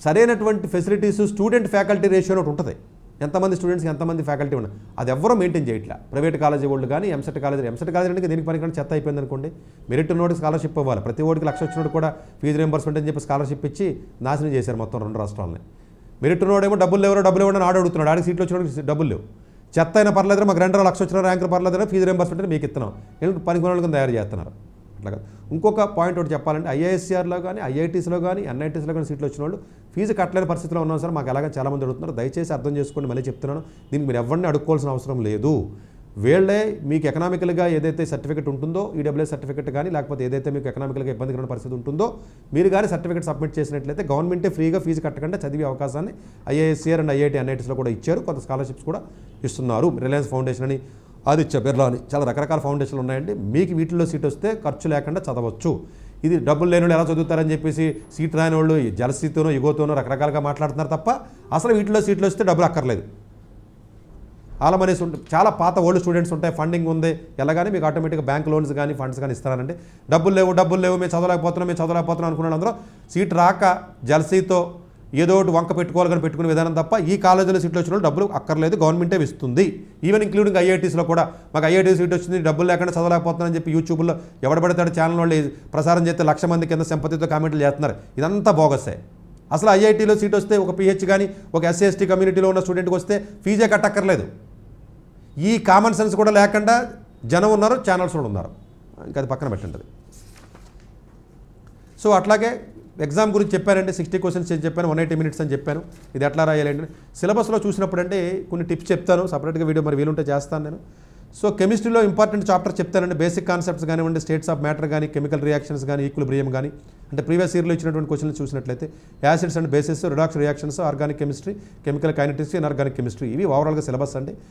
సరైనటువంటి facilities student faculty ratio ఒకటి ఉంటుంది. ఎంతమంది స్టూడెంట్స్కి ఎంతమంది ఫ్యాకల్టీ ఉన్నారు అది ఎవరో మెయింటైన్ చేయట్లా. ప్రైవేట్ కాలేజీ వాళ్ళు కానీ ఎంసెట్ కాలేజీ అంటే దేనికి పనికిరాని చెత్త అయిపోయింది అనుకోండి. మెరిట్ ఉన్నోడికి స్కాలర్షిప్ ఇవ్వాలి. ప్రతి ఓడికి 1,00,000 వచ్చినోడు కూడా ఫీజు రింబర్స్మెంట్ అని చెప్పి స్కాలర్షిప్ ఇచ్చి నాశనం చేశారు మొత్తం 2 రాష్ట్రాలని. మెరిట్ ఉన్నోడేమో డబ్బులు ఇవ్వని ఆడ అడుగుతున్నాడు. ఆడికి సీట్లు వచ్చినోడికి డబ్బులు లేవు. చెత్త అయినా పర్లేదు, మాకు 2,00,000 వచ్చిన ర్యాంకులు పర్లేదన్నా ఫీజు రింబర్స్మెంట్ మీకు ఇస్తున్నాం. పనికి తయారు చేస్తున్నారు. అట్లా కాదు. ఇంకొక పాయింట్ ఒకటి చెప్పాలంటే ఐఐఎస్ఆర్లో కానీ ఐఐటీస్లో కానీ ఎన్ఐటీస్లో కానీ సీట్లు వచ్చిన వాళ్ళు ఫీజు కట్టలేని పరిస్థితిలో ఉన్నాం సార్, మాకు ఎలాగ చాలామంది అడుగుతున్నారు. దయచేసి అర్థం చేసుకోండి, మళ్ళీ చెప్తున్నాను. దీనికి మీరు ఎవరిని అడుక్కోవాల్సిన అవసరం లేదు. వీళ్ళే మీకు ఎకనామికల్గా ఏదైతే సర్టిఫికేట్ ఉంటుందో ఈడబ్ల్యూఎస్ సర్టిఫికేట్ కానీ లేకపోతే ఏదైతే మీకు ఎకనామికల్గా ఇబ్బందికరమైన పరిస్థితి ఉంటుందో మీరు కానీ సర్టిఫికేట్ సబ్మిట్ చేసినట్లయితే గవర్నమెంటే ఫ్రీగా ఫీజు కట్టకుండా చదివే అవకాశాన్ని ఐఐఎస్ఆర్ అండ్ ఐఐటీ ఎన్ఐటీస్లో కూడా ఇచ్చారు. కొంత స్కాలర్షిప్స్ కూడా ఇస్తున్నారు. రిలయన్స్ ఫౌండేషన్ అని, ఆదిత్య బిర్లా అని చాలా రకరకాల ఫౌండేషన్లు ఉన్నాయండి. మీకు వీటిల్లో సీట్ వస్తే ఖర్చు లేకుండా చదవచ్చు. ఇది డబ్బులు లేని వాళ్ళు ఎలా చదువుతారని చెప్పేసి సీట్ రాని వాళ్ళు జలసీతోనో ఇగోతోనో రకరకాలుగా మాట్లాడుతున్నారు తప్ప అసలు వీటిలో సీట్లు వస్తే డబ్బులు అక్కర్లేదు. ఆలమనేసి ఉంటుంది. చాలా పాత ఓల్డ్ స్టూడెంట్స్ ఉంటాయి, ఫండింగ్ ఉంది, ఎలాగానే మీకు ఆటోమేటిక్గా బ్యాంక్ లోన్స్ కానీ ఫండ్స్ కానీ ఇస్తారంటే డబ్బులు లేవు మేము చదవలేకపోతున్నాం అనుకున్నాను. అందరూ సీట్ రాక జలసీతో ఏదో ఒకటి వంక పెట్టుకోవాలని పెట్టుకునే విధానం తప్ప ఈ కాలేజీలో సీట్లు వచ్చిన వాళ్ళు డబ్బులు అక్కర్లేదు, గవర్నమెంటే ఇస్తుంది. ఈవెన్ ఇంక్లూడింగ్ ఐఐటీస్లో కూడా మాకు ఐఐటీ సీట్ వచ్చింది డబ్బులు లేకుండా చదవలేకపోతున్నారని చెప్పి యూట్యూబ్లో ఎవడబడతాడు ఛానల్ వాళ్ళు ప్రసారం చేస్తే 1,00,000 మంది కింద సింపతితో కామెంట్లు చేస్తున్నారు. ఇదంతా బోగసే. అసలు ఐఐటీలో సీట్ వస్తే ఒక పిహెచ్ కానీ ఒక ఎస్సీ ఎస్టీ కమ్యూనిటీలో ఉన్న స్టూడెంట్కి వస్తే ఫీజే కట్టక్కర్లేదు. ఈ కామన్ సెన్స్ కూడా లేకుండా జనం ఉన్నారు, ఛానల్స్ కూడా ఉన్నారు. ఇంకా అది పక్కన పెట్టండి. సో అట్లాగే ఎగ్జామ్ గురించి చెప్పానంటే 60 క్వశ్చన్స్ చెప్పాను, 180 minutes అని చెప్పాను. ఇది ఎట్లా రాయాలంటే సిలబస్లో చూసినప్పుడు అంటే కొన్ని టిప్స్ చెప్తాను, సపరేట్గా వీడియో మరి వీలుంటే చేస్తాను నేను. సో కెమిస్ట్రీలో ఇంపార్టెంట్ చాప్టర్ చెప్తానండి. బేసిక్ కాన్సెప్ట్స్ కానివ్వండి, స్టేట్స్ ఆఫ్ మ్యాటర్ కానీ, కెమికల్ రియాక్షన్స్ కానీ, ఈక్విలిబ్రియం కానీ, అంటే ప్రీవియస్ ఇయర్లో ఇచ్చినటువంటి క్వశ్చన్స్ చూసినట్లయితే acids and basis, redox reactions, organic chemistry, chemical kinetics, inorganic chemistry, ఇవి ఓవరాల్గా సిలబస్ అండి.